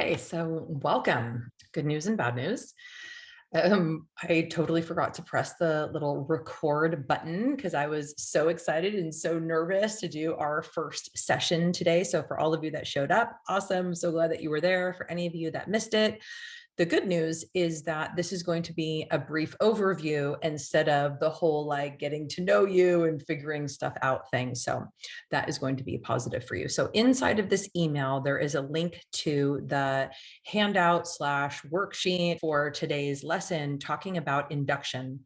Okay, so welcome. Good news and bad news. I totally forgot to press the little record button because I was so excited and so nervous to do our first session today. So for all of you that showed up, awesome. So glad that you were there. For any of you that missed it, the good news is that this is going to be a brief overview instead of the whole like getting to know you and figuring stuff out thing. So that is going to be positive for you. So inside of this email, there is a link to the handout / worksheet for today's lesson talking about induction.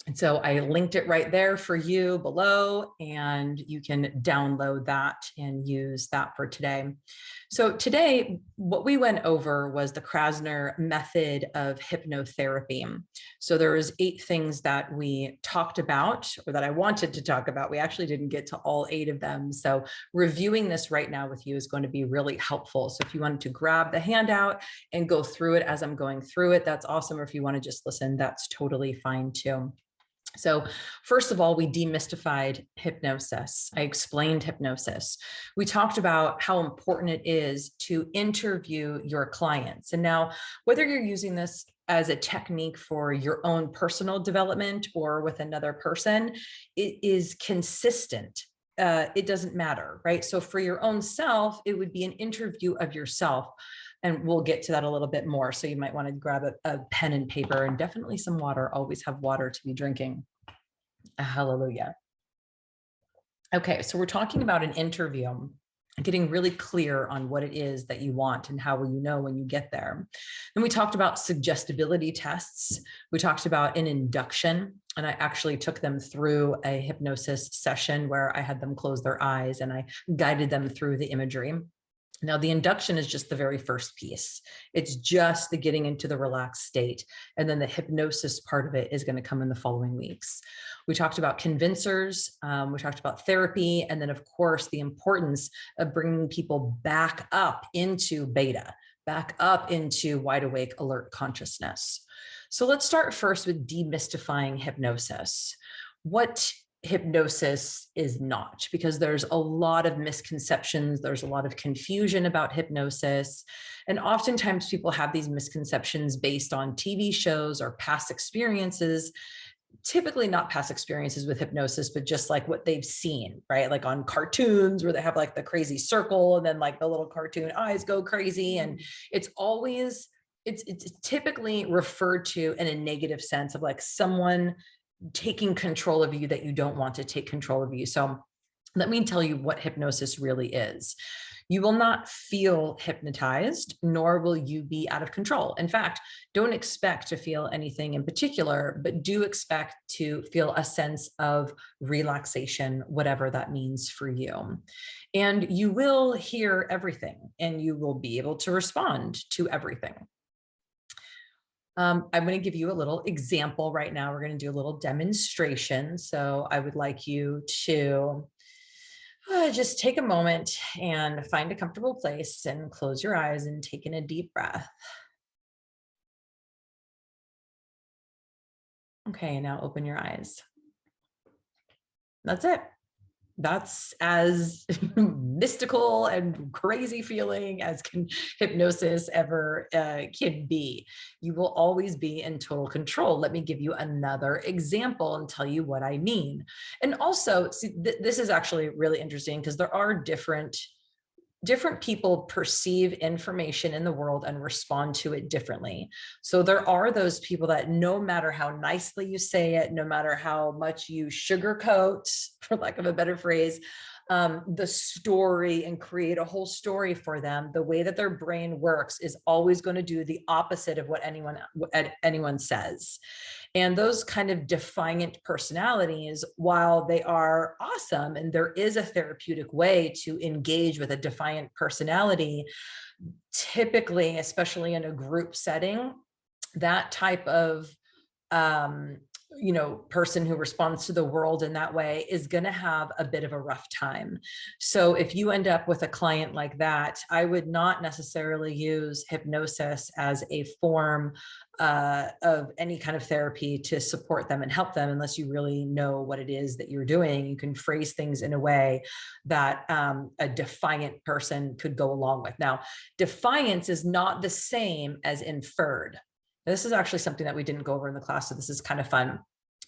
And so I linked it right there for you below, and you can download that and use that for today. So today, what we went over was the Krasner method of hypnotherapy. So there was 8 things that we talked about, or that I wanted to talk about. We actually didn't get to all 8 of them. So reviewing this right now with you is going to be really helpful. So if you wanted to grab the handout and go through it as I'm going through it, that's awesome. Or if you want to just listen, that's totally fine too. So first of all, we demystified hypnosis. I explained hypnosis. We talked about how important it is to interview your clients. And now, whether you're using this as a technique for your own personal development or with another person, it is consistent. It doesn't matter, right? So for your own self, it would be an interview of yourself. And we'll get to that a little bit more. So you might want to grab a pen and paper and definitely some water. Always have water to be drinking. Hallelujah. Okay, so we're talking about an interview, getting really clear on what it is that you want and how will you know when you get there. Then we talked about suggestibility tests. We talked about an induction, and I actually took them through a hypnosis session where I had them close their eyes and I guided them through the imagery. Now, the induction is just the very first piece. It's just the getting into the relaxed state. And then the hypnosis part of it is going to come in the following weeks. We talked about convincers. We talked about therapy. And then, of course, the importance of bringing people back up into beta, back up into wide awake, alert consciousness. So let's start first with demystifying hypnosis. What hypnosis is not, because there's a lot of misconceptions. There's a lot of confusion about hypnosis. And oftentimes people have these misconceptions based on TV shows or past experiences, typically not past experiences with hypnosis, but just like what they've seen, right? Like on cartoons where they have like the crazy circle and then like the little cartoon eyes go crazy. And it's always, it's typically referred to in a negative sense of like someone taking control of you that you don't want to take control of you. So let me tell you what hypnosis really is. You will not feel hypnotized, nor will you be out of control. In fact, don't expect to feel anything in particular, but do expect to feel a sense of relaxation, whatever that means for you. And you will hear everything, and you will be able to respond to everything. I'm going to give you a little example right now. We're going to do a little demonstration. So I would like you to just take a moment and find a comfortable place and close your eyes and take in a deep breath. Okay, now open your eyes. That's it. That's as mystical and crazy feeling as hypnosis ever can be. You will always be in total control. Let me give you another example and tell you what I mean. And also, see, this is actually really interesting because there are different people perceive information in the world and respond to it differently. So there are those people that no matter how nicely you say it, no matter how much you sugarcoat, for lack of a better phrase, the story and create a whole story for them, the way that their brain works is always going to do the opposite of what anyone says. And those kind of defiant personalities, while they are awesome and there is a therapeutic way to engage with a defiant personality, typically, especially in a group setting, that type of person who responds to the world in that way is going to have a bit of a rough time. So if you end up with a client like that, I would not necessarily use hypnosis as a form of any kind of therapy to support them and help them, unless you really know what it is that you're doing. You can phrase things in a way that a defiant person could go along with. Now, defiance is not the same as inferred. This is actually something that we didn't go over in the class, so this is kind of fun.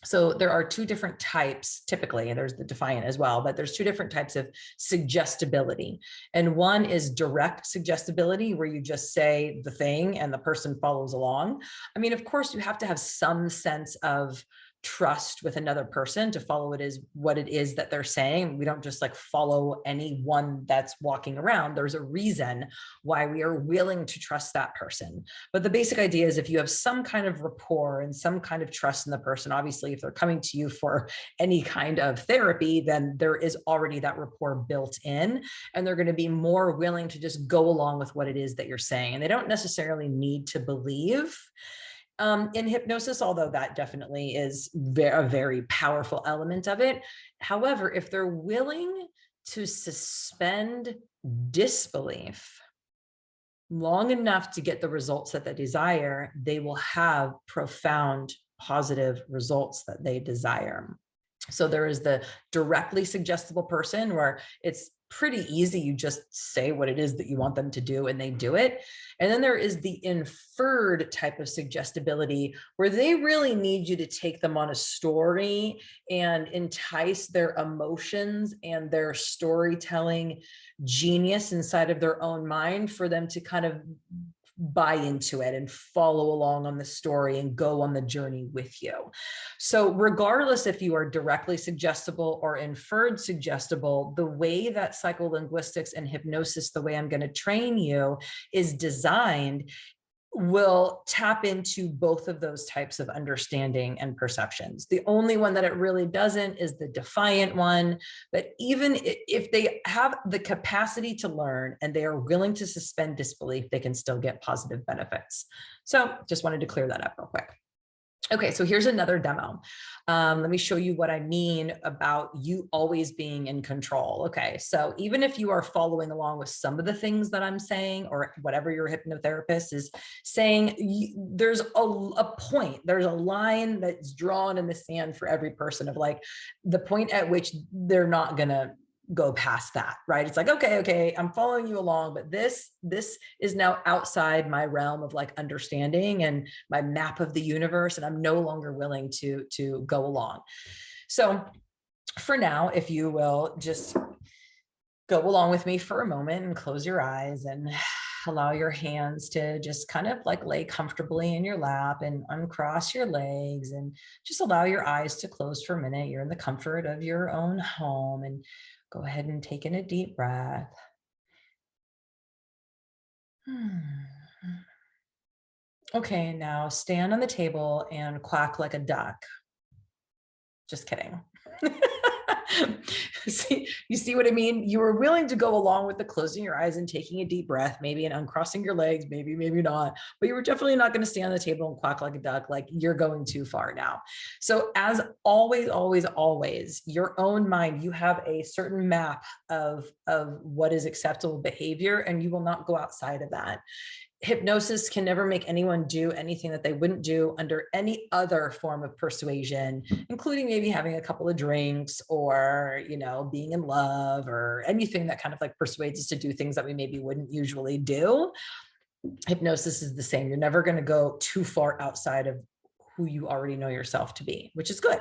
So there are two different types typically, and there's the defiant as well, but there's two different types of suggestibility. And one is direct suggestibility, where you just say the thing and the person follows along. I mean, of course, you have to have some sense of trust with another person to follow what it is that they're saying. We don't just like follow anyone that's walking around. There's a reason why we are willing to trust that person. But the basic idea is if you have some kind of rapport and some kind of trust in the person, obviously, if they're coming to you for any kind of therapy, then there is already that rapport built in, and they're going to be more willing to just go along with what it is that you're saying. And they don't necessarily need to believe in hypnosis, although that definitely is a very powerful element of it. However, if they're willing to suspend disbelief long enough to get the results that they desire, they will have profound positive results that they desire. So there is the directly suggestible person, where it's pretty easy. You just say what it is that you want them to do and they do it. And then there is the inferred type of suggestibility, where they really need you to take them on a story and entice their emotions and their storytelling genius inside of their own mind for them to kind of buy into it and follow along on the story and go on the journey with you. So regardless if you are directly suggestible or inferred suggestible, the way that psycholinguistics and hypnosis, the way I'm going to train you, is designed will tap into both of those types of understanding and perceptions. The only one that it really doesn't is the defiant one. But even if they have the capacity to learn and they are willing to suspend disbelief, they can still get positive benefits. So just wanted to clear that up real quick. Okay, so here's another demo. Let me show you what I mean about you always being in control. Okay, so even if you are following along with some of the things that I'm saying, or whatever your hypnotherapist is saying, there's a point, there's a line that's drawn in the sand for every person of like the point at which they're not gonna go past that, right? It's like, okay, I'm following you along, but this is now outside my realm of like understanding and my map of the universe, and I'm no longer willing to go along. So for now, if you will just go along with me for a moment and close your eyes and allow your hands to just kind of like lay comfortably in your lap and uncross your legs, and just allow your eyes to close for a minute. You're in the comfort of your own home, and go ahead and take in a deep breath. Okay, now stand on the table and quack like a duck. Just kidding. You see what I mean? You were willing to go along with the closing your eyes and taking a deep breath, maybe, and uncrossing your legs, maybe not, but you were definitely not going to stand on the table and quack like a duck. Like, you're going too far now. So as always, your own mind, you have a certain map of what is acceptable behavior, and you will not go outside of that. Hypnosis can never make anyone do anything that they wouldn't do under any other form of persuasion, including maybe having a couple of drinks, or, being in love, or anything that kind of like persuades us to do things that we maybe wouldn't usually do. Hypnosis is the same. You're never going to go too far outside of who you already know yourself to be, which is good,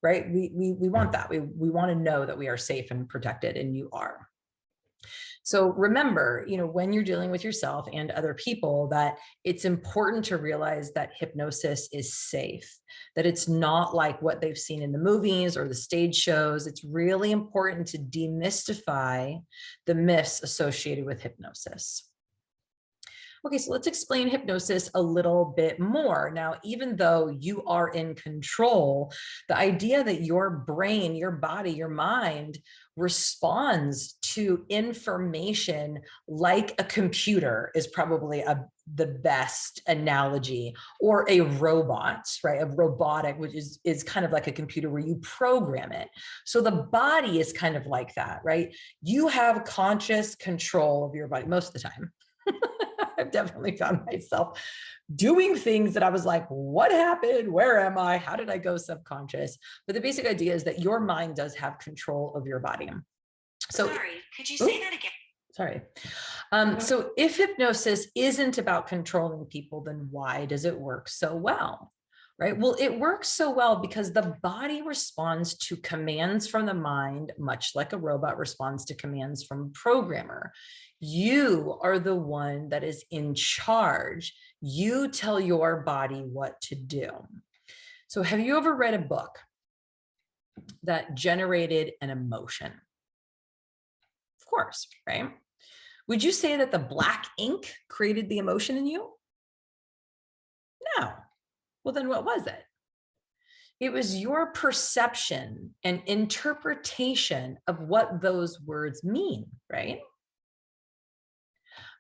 right? We want that. We want to know that we are safe and protected, and you are. So remember, when you're dealing with yourself and other people, that it's important to realize that hypnosis is safe, that it's not like what they've seen in the movies or the stage shows. It's really important to demystify the myths associated with hypnosis. Okay, so let's explain hypnosis a little bit more. Now, even though you are in control, the idea that your brain, your body, your mind responds to information like a computer is probably the best analogy, or a robot, right? A robotic, which is kind of like a computer where you program it. So the body is kind of like that, right? You have conscious control of your body most of the time. I've definitely found myself doing things that I was like, what happened? Where am I? How did I go subconscious? But the basic idea is that your mind does have control of your body. So, Sorry, could you say that again? Sorry. So if hypnosis isn't about controlling people, then why does it work so well? Right? Well, it works so well because the body responds to commands from the mind, much like a robot responds to commands from a programmer. You are the one that is in charge. You tell your body what to do. So have you ever read a book that generated an emotion? Of course, right? Would you say that the black ink created the emotion in you? No. Well, then what was it? It was your perception and interpretation of what those words mean, right?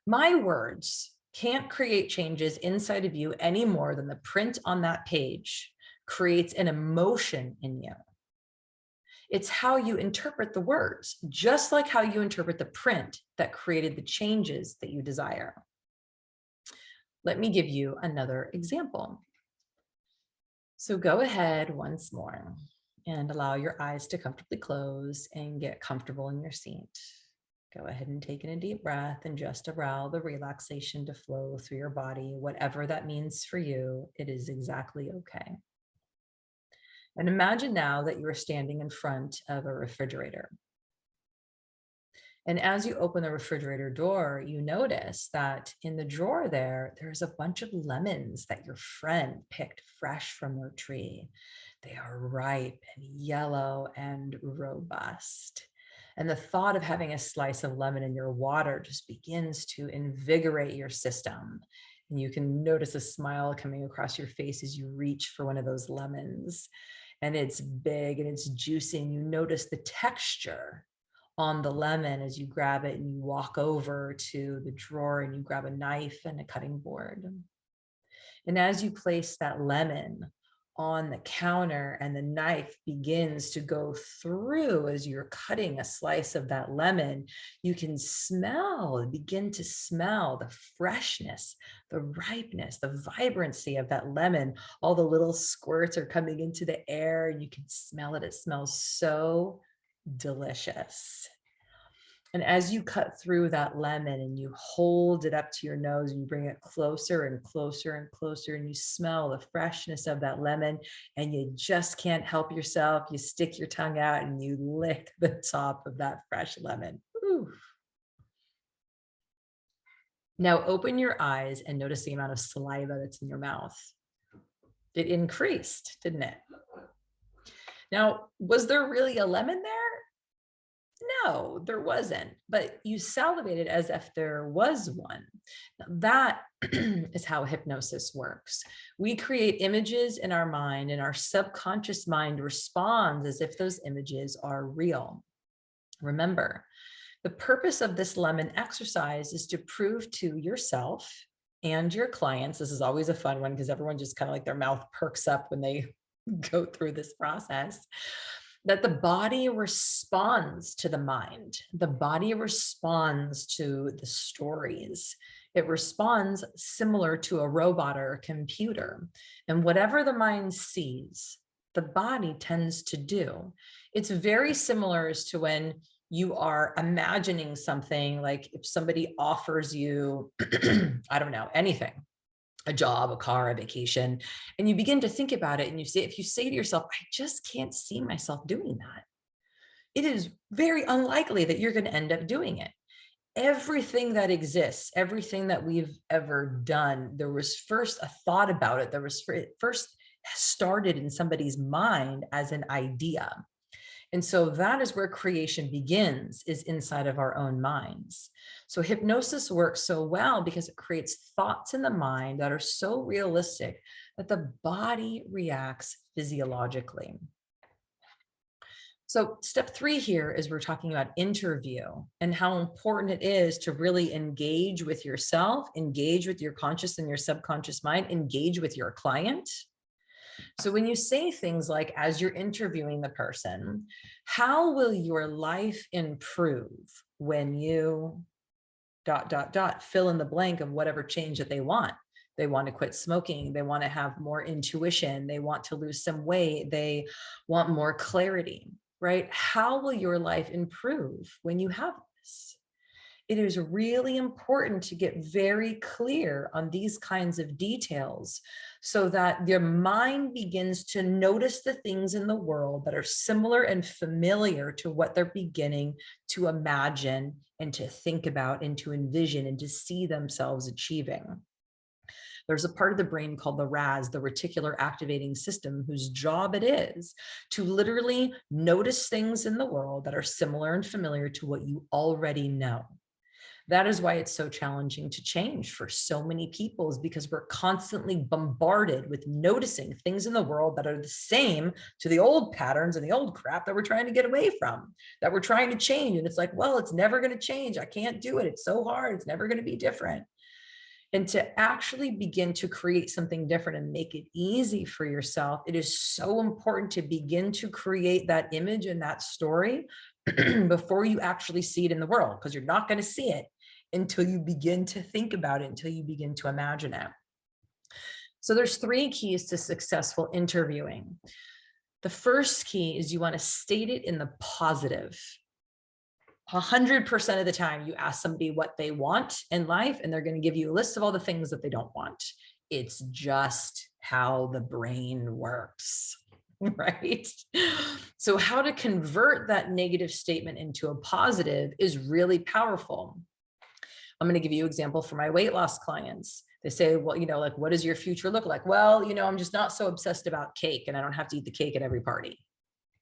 My words can't create changes inside of you any more than the print on that page creates an emotion in you. It's how you interpret the words, just like how you interpret the print that created the changes that you desire. Let me give you another example. So go ahead once more and allow your eyes to comfortably close and get comfortable in your seat. Go ahead and take in a deep breath and just allow the relaxation to flow through your body. Whatever that means for you, it is exactly okay. And imagine now that you are standing in front of a refrigerator. And as you open the refrigerator door, you notice that in the drawer there's a bunch of lemons that your friend picked fresh from their tree. They are ripe and yellow and robust. And the thought of having a slice of lemon in your water just begins to invigorate your system. And you can notice a smile coming across your face as you reach for one of those lemons. And it's big and it's juicy, and you notice the texture on the lemon as you grab it, and you walk over to the drawer and you grab a knife and a cutting board. And as you place that lemon on the counter and the knife begins to go through as you're cutting a slice of that lemon, you can begin to smell the freshness, the ripeness, the vibrancy of that lemon. All the little squirts are coming into the air and you can smell it. It smells so delicious. And as you cut through that lemon and you hold it up to your nose and you bring it closer and closer and closer, and you smell the freshness of that lemon, and you just can't help yourself. You stick your tongue out and you lick the top of that fresh lemon. Ooh. Now open your eyes and notice the amount of saliva that's in your mouth. It increased, didn't it? Now, was there really a lemon there? No, there wasn't, but you salivated as if there was one. Now, that is how hypnosis works. We create images in our mind, and our subconscious mind responds as if those images are real. Remember, the purpose of this lemon exercise is to prove to yourself and your clients — this is always a fun one because everyone just kind of like their mouth perks up when they go through this process — that the body responds to the mind. The body responds to the stories. It responds similar to a robot or a computer. And whatever the mind sees, the body tends to do. It's very similar as to when you are imagining something, like if somebody offers you, I don't know, anything, a job, a car, a vacation, and you begin to think about it and you say, if you say to yourself, I just can't see myself doing that, it is very unlikely that you're going to end up doing it. Everything that exists, everything that we've ever done, there was first a thought about it. There was first started in somebody's mind as an idea. And so that is where creation begins, is inside of our own minds. So hypnosis works so well because it creates thoughts in the mind that are so realistic that the body reacts physiologically. So step 3 here is we're talking about interview and how important it is to really engage with yourself, engage with your conscious and your subconscious mind, engage with your client. So when you say things like, as you're interviewing the person, how will your life improve when you ... fill in the blank of whatever change that they want. They want to quit smoking. They want to have more intuition. They want to lose some weight. They want more clarity, right? How will your life improve when you have this? It is really important to get very clear on these kinds of details so that your mind begins to notice the things in the world that are similar and familiar to what they're beginning to imagine and to think about and to envision and to see themselves achieving. There's a part of the brain called the RAS, the reticular activating system, whose job it is to literally notice things in the world that are similar and familiar to what you already know. That is why it's so challenging to change for so many people, is because we're constantly bombarded with noticing things in the world that are the same to the old patterns and the old crap that we're trying to get away from, that we're trying to change. And it's like, well, it's never going to change. I can't do it. It's so hard. It's never going to be different. And to actually begin to create something different and make it easy for yourself, it is so important to begin to create that image and that story before you actually see it in the world, because you're not going to see it until you begin to think about it, until you begin to imagine it. So there's 3 keys to successful interviewing. The first key is you want to state it in the positive. 100% of the time you ask somebody what they want in life, and they're going to give you a list of all the things that they don't want. It's just how the brain works, right? So how to convert that negative statement into a positive is really powerful. I'm going to give you an example for my weight loss clients. They say, well, like, what does your future look like? Well, I'm just not so obsessed about cake, and I don't have to eat the cake at every party.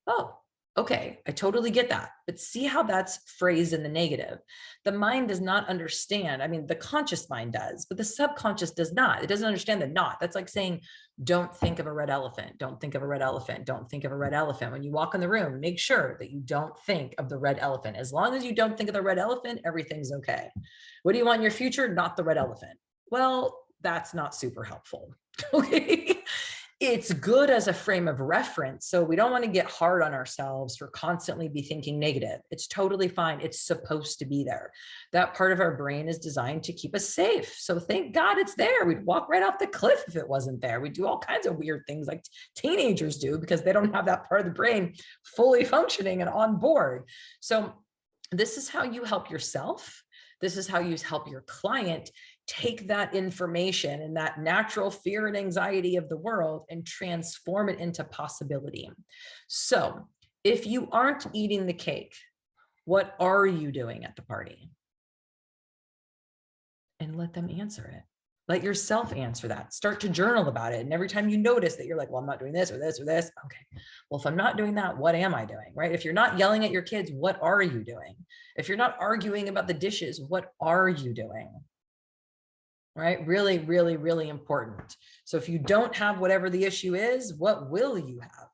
Oh, okay, I totally get that. But see how that's phrased in the negative. The mind does not understand. I mean, the conscious mind does, but the subconscious does not. It doesn't understand the not. That's like saying, don't think of a red elephant. Don't think of a red elephant. Don't think of a red elephant. When you walk in the room, make sure that you don't think of the red elephant. As long as you don't think of the red elephant, everything's okay. What do you want in your future? Not the red elephant. Well, that's not super helpful. Okay. It's good as a frame of reference. So we don't want to get hard on ourselves for constantly be thinking negative. It's totally fine. It's supposed to be there. That part of our brain is designed to keep us safe. So thank God it's there. We'd walk right off the cliff if it wasn't there. We do all kinds of weird things like teenagers do because they don't have that part of the brain fully functioning and on board. So this is how you help yourself. This is how you help your client take that information and that natural fear and anxiety of the world and transform it into possibility. So if you aren't eating the cake, what are you doing at the party? And let them answer it. Let yourself answer that. Start to journal about it. And every time you notice that you're like, well, I'm not doing this or this or this. Okay. Well, if I'm not doing that, what am I doing? Right? If you're not yelling at your kids, what are you doing? If you're not arguing about the dishes, what are you doing? Right? Really, really, really important. So if you don't have whatever the issue is, what will you have?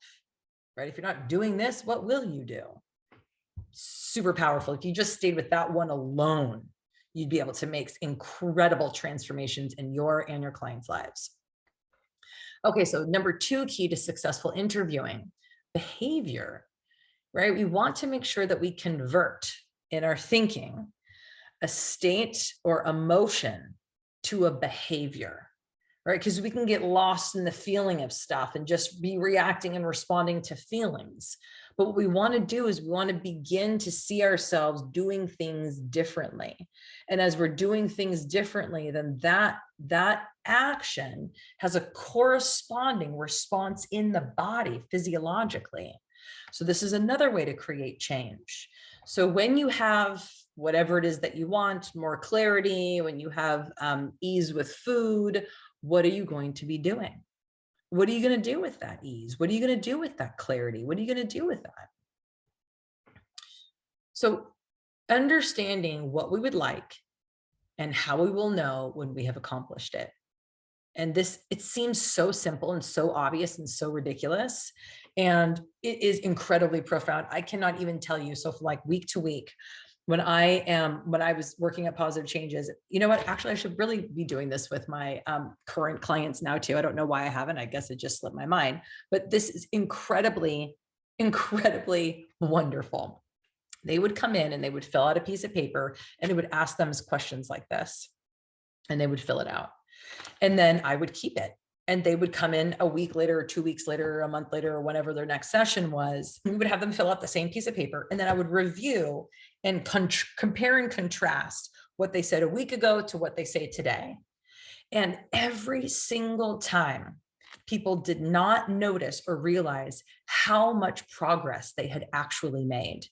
Right? If you're not doing this, what will you do? Super powerful. If you just stayed with that one alone, you'd be able to make incredible transformations in your and your clients' lives. Okay, so number 2 key to successful interviewing, behavior, right? We want to make sure that we convert in our thinking a state or emotion to a behavior, right? Because we can get lost in the feeling of stuff and just be reacting and responding to feelings. But what we want to do is we want to begin to see ourselves doing things differently. And as we're doing things differently, then that action has a corresponding response in the body physiologically. So this is another way to create change. So when you have whatever it is that you want, more clarity, when you have ease with food, what are you going to be doing? What are you going to do with that ease? What are you going to do with that clarity? What are you going to do with that? So understanding what we would like and how we will know when we have accomplished it. And this, it seems so simple and so obvious and so ridiculous. And it is incredibly profound. I cannot even tell you. So for like week to week, when I was working at Positive Changes, you know what, actually, I should really be doing this with my current clients now too. I don't know why I haven't. I guess it just slipped my mind, but this is incredibly, incredibly wonderful. They would come in and they would fill out a piece of paper and it would ask them questions like this, and they would fill it out. And then I would keep it. And they would come in a week later, or 2 weeks later, or a month later, or whenever their next session was. We would have them fill out the same piece of paper. And then I would review and compare and contrast what they said a week ago to what they say today. And every single time, people did not notice or realize how much progress they had actually made,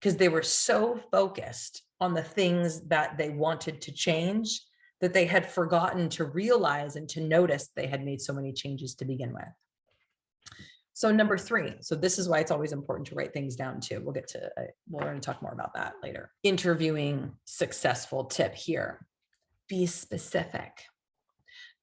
because they were so focused on the things that they wanted to change that they had forgotten to realize and to notice they had made so many changes to begin with. So number 3, so this is why it's always important to write things down too. We'll get to, we're going to talk more about that later. Interviewing successful tip here: be specific.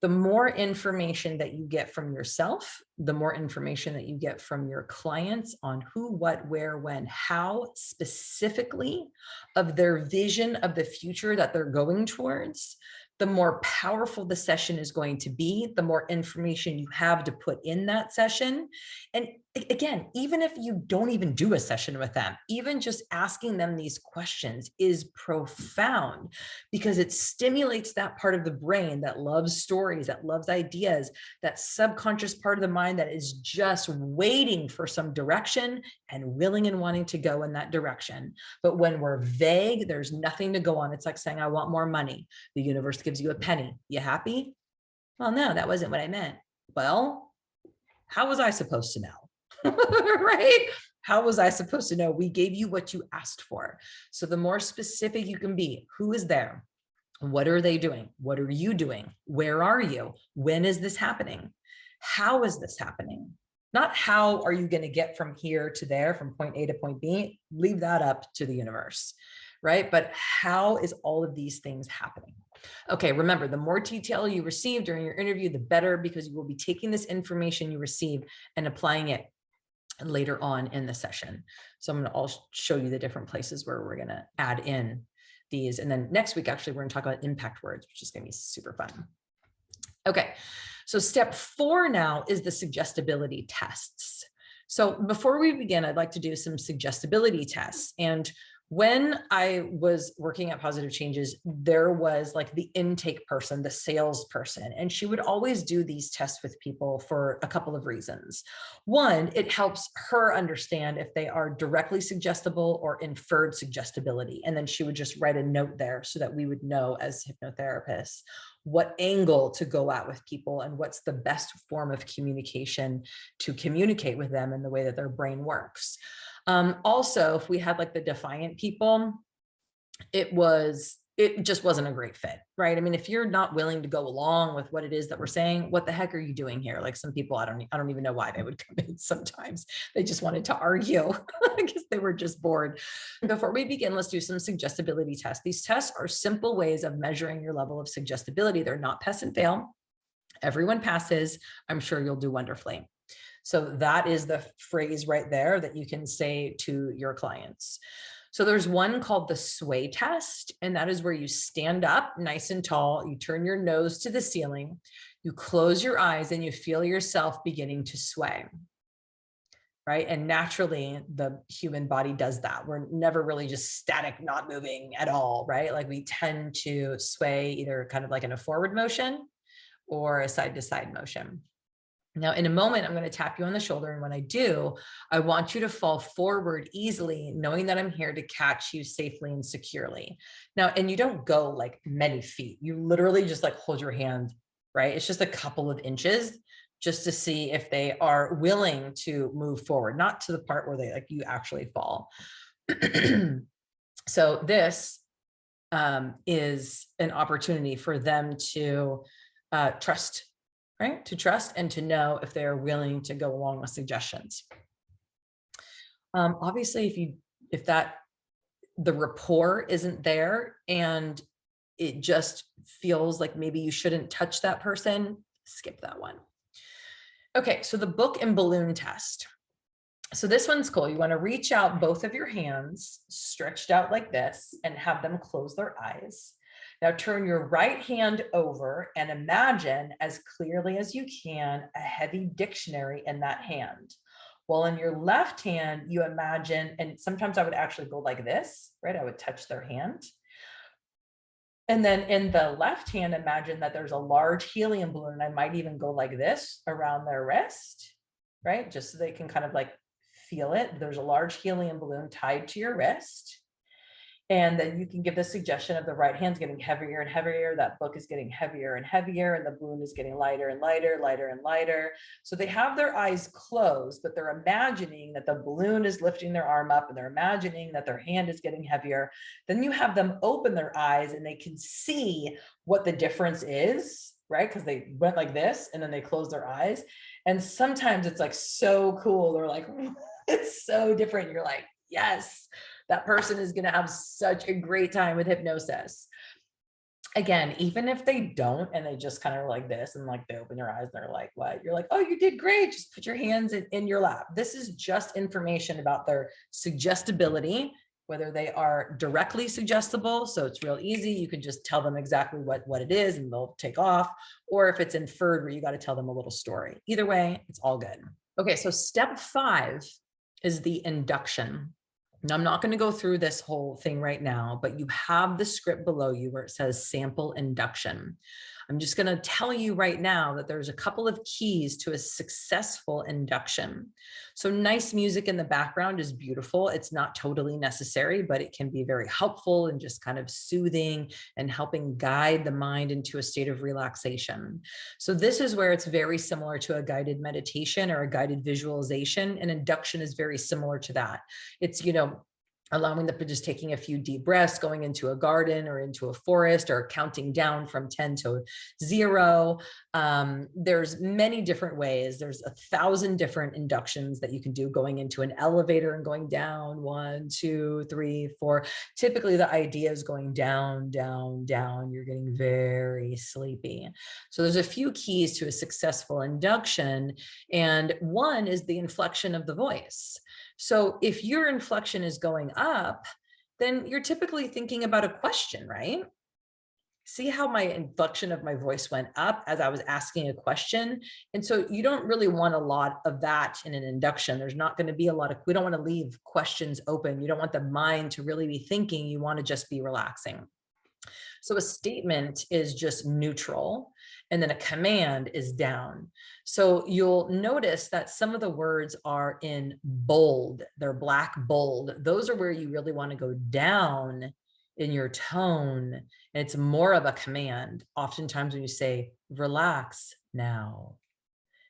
The more information that you get from yourself, the more information that you get from your clients on who, what, where, when, how, specifically of their vision of the future that they're going towards, the more powerful the session is going to be, the more information you have to put in that session. And again, even if you don't even do a session with them, even just asking them these questions is profound, because it stimulates that part of the brain that loves stories, that loves ideas, that subconscious part of the mind that is just waiting for some direction and willing and wanting to go in that direction. But when we're vague, there's nothing to go on. It's like saying, I want more money. The universe gives you a penny. You happy? Well, no, that wasn't what I meant. Well, how was I supposed to know? Right? How was I supposed to know? We gave you what you asked for. So the more specific you can be, who is there? What are they doing? What are you doing? Where are you? When is this happening? How is this happening? Not how are you going to get from here to there, from point A to point B? Leave that up to the universe, right? But how is all of these things happening? Okay, remember, the more detail you receive during your interview, the better, because you will be taking this information you receive and applying it later on in the session. So I'm going to show you the different places where we're going to add in these. And then next week, actually, we're going to talk about impact words, which is going to be super fun. Okay, so step 4 now is the suggestibility tests. So before we begin, I'd like to do some suggestibility tests. And when I was working at Positive Changes, there was like the intake person, the salesperson, and she would always do these tests with people for a couple of reasons. One, it helps her understand if they are directly suggestible or inferred suggestibility. And then she would just write a note there so that we would know as hypnotherapists what angle to go at with people and what's the best form of communication to communicate with them in the way that their brain works. Also, if we had like the defiant people, it just wasn't a great fit, right? I mean, if you're not willing to go along with what it is that we're saying, what the heck are you doing here? Like some people, I don't even know why they would come in sometimes. They just wanted to argue because they were just bored. Before we begin, let's do some suggestibility tests. These tests are simple ways of measuring your level of suggestibility. They're not pass and fail. Everyone passes. I'm sure you'll do wonderfully. So that is the phrase right there that you can say to your clients. So there's one called the sway test, and that is where you stand up nice and tall, you turn your nose to the ceiling, you close your eyes, and you feel yourself beginning to sway, right? And naturally, the human body does that. We're never really just static, not moving at all, right? Like we tend to sway either kind of like in a forward motion or a side-to-side motion. Now, in a moment, I'm going to tap you on the shoulder. And when I do, I want you to fall forward easily, knowing that I'm here to catch you safely and securely. Now, and you don't go like many feet. You literally just like hold your hand, right? It's just a couple of inches just to see if they are willing to move forward, not to the part where they like you actually fall. So this is an opportunity for them to trust, right? To trust and to know if they're willing to go along with suggestions. Obviously, if that the rapport isn't there and it just feels like maybe you shouldn't touch that person, skip that one. Okay, so the book and balloon test. So this one's cool. You want to reach out both of your hands stretched out like this and have them close their eyes. Now turn your right hand over and imagine as clearly as you can a heavy dictionary in that hand. While in your left hand, you imagine, and sometimes I would actually go like this, right? I would touch their hand. And then in the left hand, imagine that there's a large helium balloon. And I might even go like this around their wrist, right? Just so they can kind of like feel it. There's a large helium balloon tied to your wrist. And then you can give the suggestion of the right hand's getting heavier and heavier. That book is getting heavier and heavier, and the balloon is getting lighter and lighter, lighter and lighter. So they have their eyes closed, but they're imagining that the balloon is lifting their arm up, and they're imagining that their hand is getting heavier. Then you have them open their eyes and they can see what the difference is, right? Because they went like this and then they closed their eyes. And sometimes it's like so cool. They're like, it's so different. You're like, yes, that person is going to have such a great time with hypnosis. Again, even if they don't, and they just kind of like this and like they open their eyes and they're like, what? You're like, oh, you did great. Just put your hands in your lap. This is just information about their suggestibility, whether they are directly suggestible. So it's real easy. You can just tell them exactly what it is and they'll take off. Or if it's inferred where you got to tell them a little story. Either way, it's all good. Okay, so step 5 is the induction. Now, I'm not going to go through this whole thing right now, but you have the script below you where it says sample induction. I'm just going to tell you right now that there's a couple of keys to a successful induction. So nice music in the background is beautiful. It's not totally necessary, but it can be very helpful and just kind of soothing and helping guide the mind into a state of relaxation. So this is where it's very similar to a guided meditation or a guided visualization. And induction is very similar to that. It's, allowing them to just taking a few deep breaths, going into a garden or into a forest, or counting down from 10 to 0. There's many different ways. There's 1,000 different inductions that you can do, going into an elevator and going down 1, 2, 3, 4. Typically the idea is going down, down, down. You're getting very sleepy. So there's a few keys to a successful induction. And one is the inflection of the voice. So if your inflection is going up, then you're typically thinking about a question, right? See how my inflection of my voice went up as I was asking a question. And so you don't really want a lot of that in an induction. There's not going to be a lot of, we don't want to leave questions open. You don't want the mind to really be thinking. You want to just be relaxing. So a statement is just neutral, and then a command is down. So you'll notice that some of the words are in bold. They're black bold. Those are where you really want to go down in your tone. And it's more of a command. Oftentimes when you say, relax now,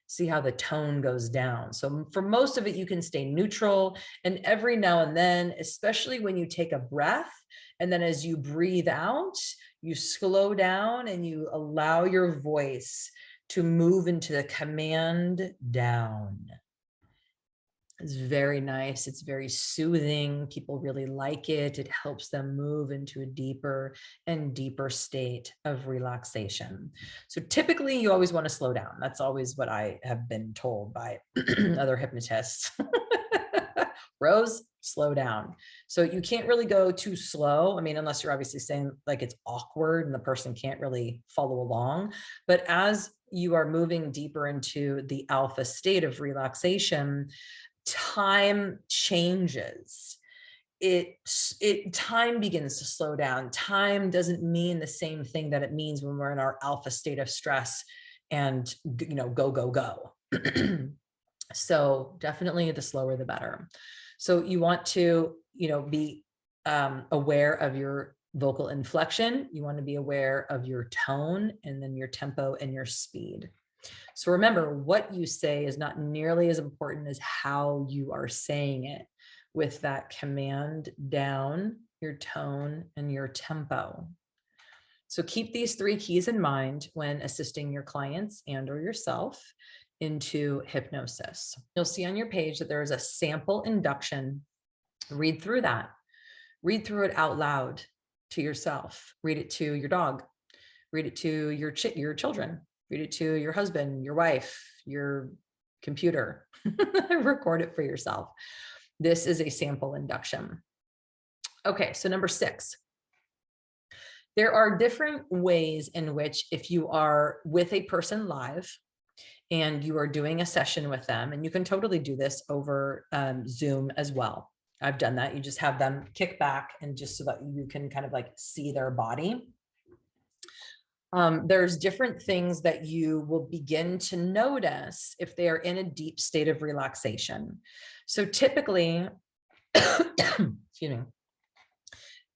see how the tone goes down. So for most of it, you can stay neutral. And every now and then, especially when you take a breath, and then as you breathe out, you slow down and you allow your voice to move into the command down. It's very nice. It's very soothing. People really like it. It helps them move into a deeper and deeper state of relaxation. So typically you always want to slow down. That's always what I have been told by other hypnotists. Rose, slow down. So you can't really go too slow. I mean, unless you're obviously saying like it's awkward and the person can't really follow along. But as you are moving deeper into the alpha state of relaxation, time changes. Time begins to slow down. Time doesn't mean the same thing that it means when we're in our alpha state of stress and, go, go, go. So definitely the slower, the better. So you want to, be aware of your vocal inflection. You want to be aware of your tone, and then your tempo and your speed. So remember, what you say is not nearly as important as how you are saying it, with that command down, your tone, and your tempo. So keep these 3 keys in mind when assisting your clients and or yourself into hypnosis. You'll see on your page that there is a sample induction. Read through that. Read through it out loud to yourself. Read it to your dog. Read it to your children. Read it to your husband, your wife, your computer. Record it for yourself. This is a sample induction. Okay, so number 6. There are different ways in which, if you are with a person live and you are doing a session with them, and you can totally do this over Zoom as well. I've done that. You just have them kick back and just so that you can kind of like see their body. There's different things that you will begin to notice if they are in a deep state of relaxation. So typically, excuse me,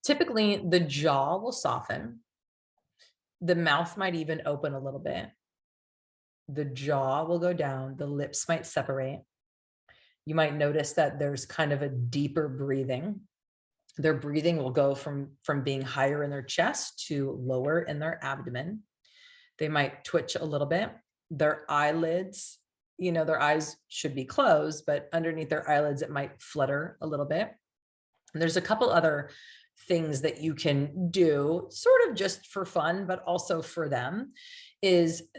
typically the jaw will soften. The mouth might even open a little bit. The jaw will go down. The lips might separate. You might notice that there's kind of a deeper breathing. Their breathing will go from being higher in their chest to lower in their abdomen. They might twitch a little bit. Their eyelids, their eyes should be closed, but underneath their eyelids, it might flutter a little bit. And there's a couple other things that you can do sort of just for fun, but also for them.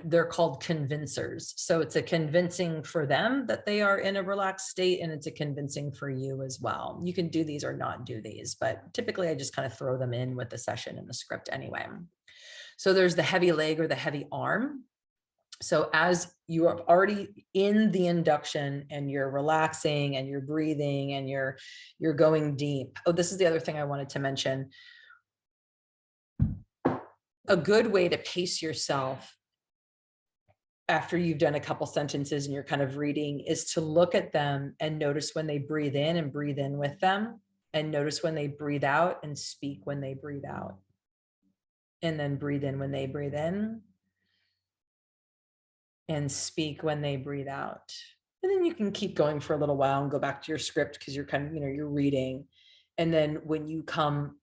They're called convincers. So it's a convincing for them that they are in a relaxed state, and it's a convincing for you as well. You can do these or not do these, but typically I just kind of throw them in with the session and the script anyway. So there's the heavy leg or the heavy arm. So as you are already in the induction and you're relaxing and you're breathing and you're going deep. Oh, this is the other thing I wanted to mention. A good way to pace yourself after you've done a couple sentences and you're kind of reading is to look at them and notice when they breathe in and breathe in with them, and notice when they breathe out and speak when they breathe out, and then breathe in when they breathe in and speak when they breathe out. And then you can keep going for a little while and go back to your script because you're kind of, you're reading. And then when you come,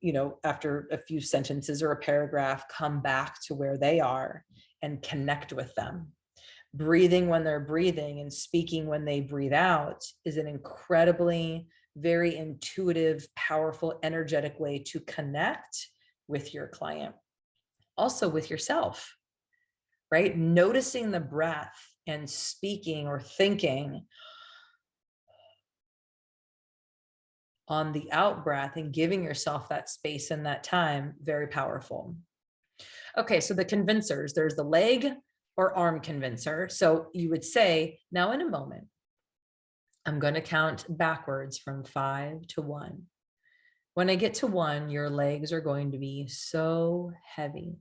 after a few sentences or a paragraph, come back to where they are and connect with them. Breathing when they're breathing and speaking when they breathe out is an incredibly, very intuitive, powerful, energetic way to connect with your client. Also with yourself, right? Noticing the breath and speaking or thinking on the out breath and giving yourself that space and that time, very powerful. Okay, so the convincers, there's the leg or arm convincer. So you would say, now in a moment, I'm going to count backwards from 5 to 1. When I get to 1, your legs are going to be so heavy.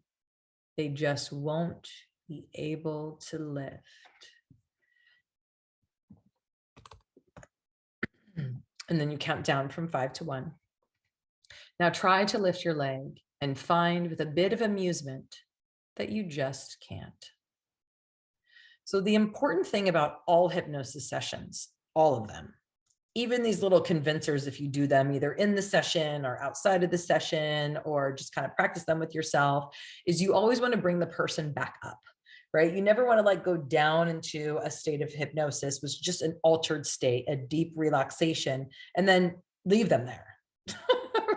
They just won't be able to lift. And then you count down from 5 to 1. Now try to lift your leg and find with a bit of amusement that you just can't. So the important thing about all hypnosis sessions, all of them, even these little convincers, if you do them either in the session or outside of the session, or just kind of practice them with yourself, is you always want to bring the person back up, right? You never want to go down into a state of hypnosis, which is just an altered state, a deep relaxation, and then leave them there.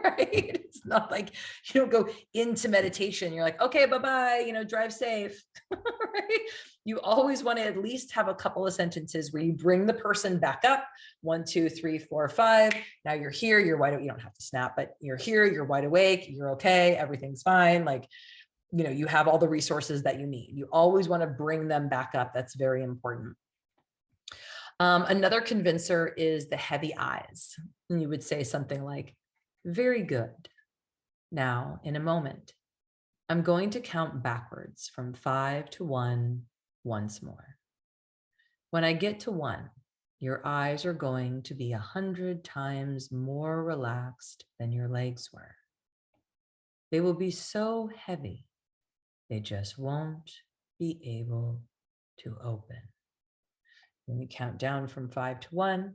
Right? It's not like you don't go into meditation. You're like, okay, bye-bye, drive safe. Right? You always want to at least have a couple of sentences where you bring the person back up. 1, 2, 3, 4, 5. Now you're here, you're wide awake. You don't have to snap, but you're here, you're wide awake, you're okay, everything's fine. You have all the resources that you need. You always want to bring them back up. That's very important. Another convincer is the heavy eyes. And you would say something like, very good. Now, in a moment, I'm going to count backwards from 5 to 1 once more. When I get to 1, your eyes are going to be 100 times more relaxed than your legs were. They will be so heavy, they just won't be able to open. When you count down from 5 to 1,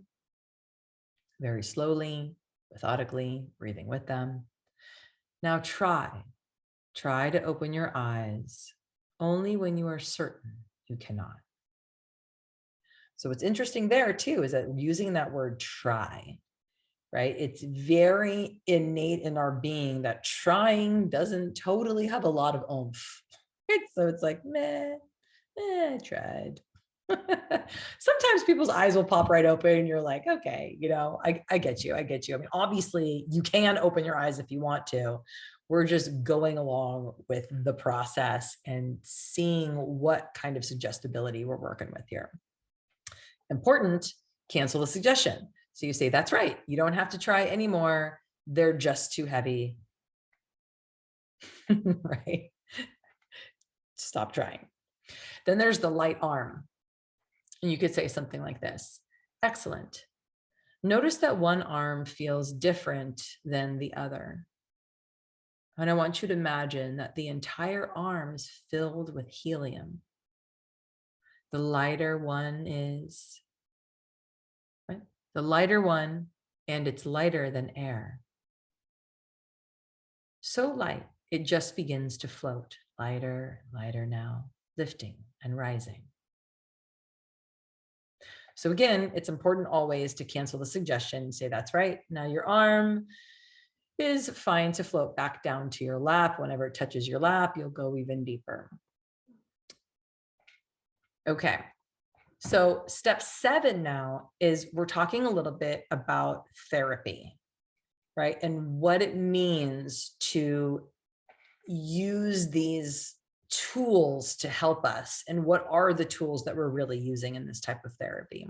very slowly, methodically, breathing with them. Now try to open your eyes only when you are certain you cannot. So what's interesting there too is that using that word try, right? It's very innate in our being that trying doesn't totally have a lot of oomph. Right? So it's like, meh, I tried. Sometimes people's eyes will pop right open and you're like, okay, I get you. I get you. I mean, obviously you can open your eyes if you want to. We're just going along with the process and seeing what kind of suggestibility we're working with here. Important, cancel the suggestion. So you say, that's right. You don't have to try anymore. They're just too heavy. Right? Stop trying. Then there's the light arm. And you could say something like this. Excellent. Notice that one arm feels different than the other. And I want you to imagine that the entire arm is filled with helium. The lighter one is, right? The lighter one, and it's lighter than air. So light, it just begins to float. Lighter, lighter now, lifting and rising. So again, it's important always to cancel the suggestion and say, that's right. Now your arm is fine to float back down to your lap. Whenever it touches your lap, you'll go even deeper. Okay. So step 7 now is we're talking a little bit about therapy, right? And what it means to use these tools to help us, and what are the tools that we're really using in this type of therapy.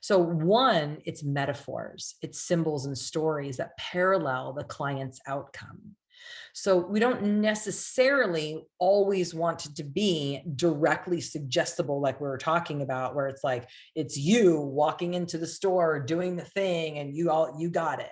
So one, it's metaphors, it's symbols and stories that parallel the client's outcome. So we don't necessarily always want it to be directly suggestible, like we were talking about, where it's like, it's you walking into the store, doing the thing, and you got it.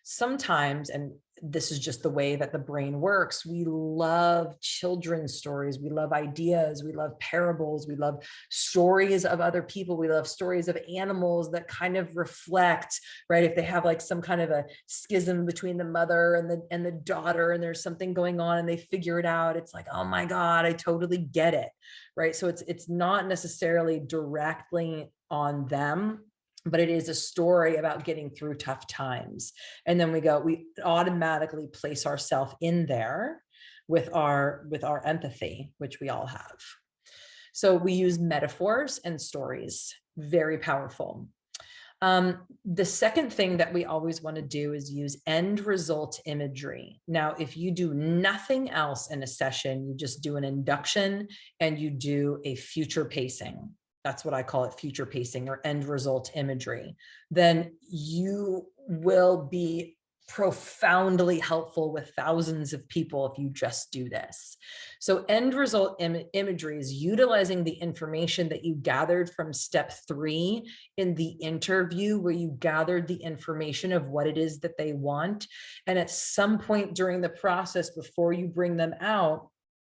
Sometimes, and this is just the way that the brain works, we love children's stories, we love ideas, we love parables, we love stories of other people, we love stories of animals that kind of reflect, right? If they have like some kind of a schism between the mother and the daughter, and there's something going on and they figure it out, it's like, oh my God, I totally get it, right? So it's not necessarily directly on them, but it is a story about getting through tough times. And then we automatically place ourselves in there with our empathy, which we all have. So we use metaphors and stories, very powerful. The second thing that we always want to do is use end result imagery. Now, if you do nothing else in a session, you just do an induction and you do a future pacing. That's what I call it, future pacing or end result imagery. Then you will be profoundly helpful with thousands of people if you just do this. So end result imagery is utilizing the information that you gathered from step 3 in the interview, where you gathered the information of what it is that they want. And at some point during the process, before you bring them out,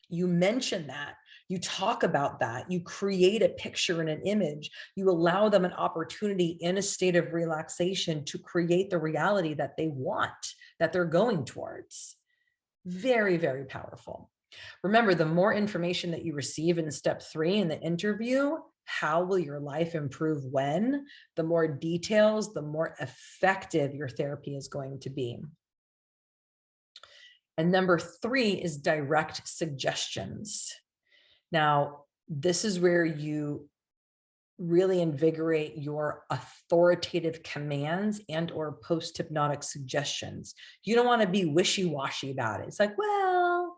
you mention that. You talk about that, you create a picture and an image, you allow them an opportunity in a state of relaxation to create the reality that they want, that they're going towards. Very, very powerful. Remember, the more information that you receive in step 3 in the interview, how will your life improve when? The more details, the more effective your therapy is going to be. And number 3 is direct suggestions. Now, this is where you really invigorate your authoritative commands and or post-hypnotic suggestions. You don't want to be wishy-washy about it. It's like, well,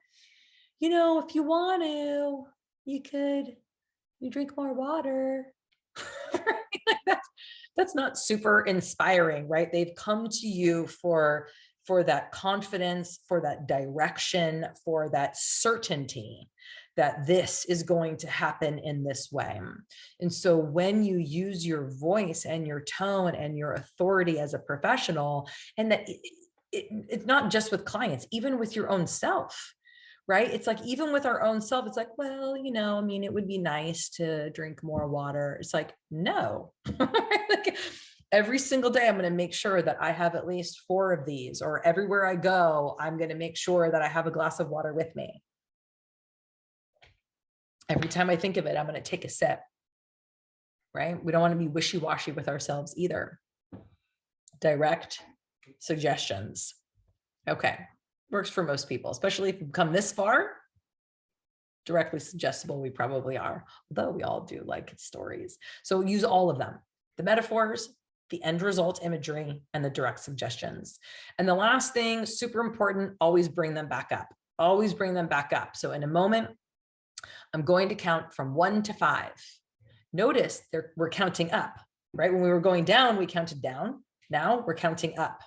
if you want to, you drink more water. That's not super inspiring, right? They've come to you for that confidence, for that direction, for that certainty that this is going to happen in this way. And so when you use your voice and your tone and your authority as a professional, and that it's not just with clients, even with your own self, right? It's like, even with our own self, it's like, well, it would be nice to drink more water. It's like, no. Like, every single day, I'm going to make sure that I have at least 4 of these, or everywhere I go, I'm going to make sure that I have a glass of water with me. Every time I think of it, I'm going to take a sip, right? We don't want to be wishy-washy with ourselves either. Direct Suggestions. Okay. Works for most people, especially if you've come this far. Directly suggestible, we probably are, although we all do like stories. So use all of them, the metaphors, the end result imagery, and the direct suggestions. And the last thing, super important, always bring them back up. Always bring them back up. So in a moment, I'm going to count from 1 to 5. Notice we're counting up, right? When we were going down, we counted down. Now we're counting up.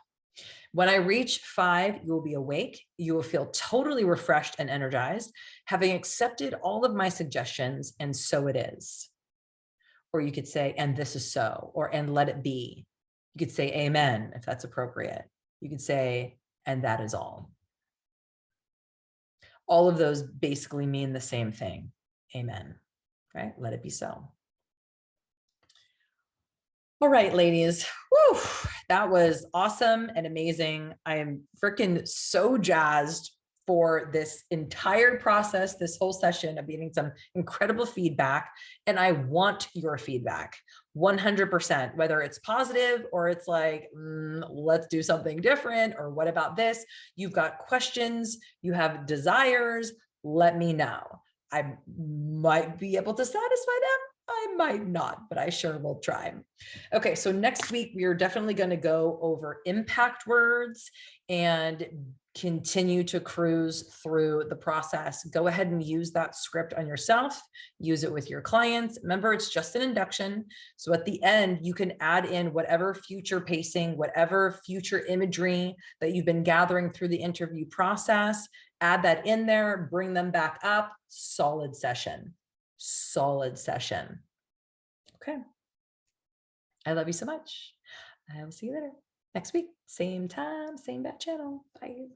When I reach 5, you will be awake. You will feel totally refreshed and energized, having accepted all of my suggestions, and so it is. Or you could say, and this is so, or and let it be. You could say amen, if that's appropriate. You could say, and that is all. All of those basically mean the same thing. Amen, right? Let it be so. All right, ladies. Woo, that was awesome and amazing. I am freaking so jazzed for this entire process, this whole session of getting some incredible feedback. And I want your feedback 100%, whether it's positive or it's like, let's do something different, or what about this? You've got questions, you have desires, let me know. I might be able to satisfy them. I might not, but I sure will try. Okay, so next week, we are definitely going to go over impact words and continue to cruise through the process. Go ahead and use that script on yourself. Use it with your clients. Remember, it's just an induction. So at the end, you can add in whatever future pacing, whatever future imagery that you've been gathering through the interview process. Add that in there, bring them back up. Solid session. Solid session. Okay. I love you so much. I will see you later next week. Same time, same bat channel. Bye.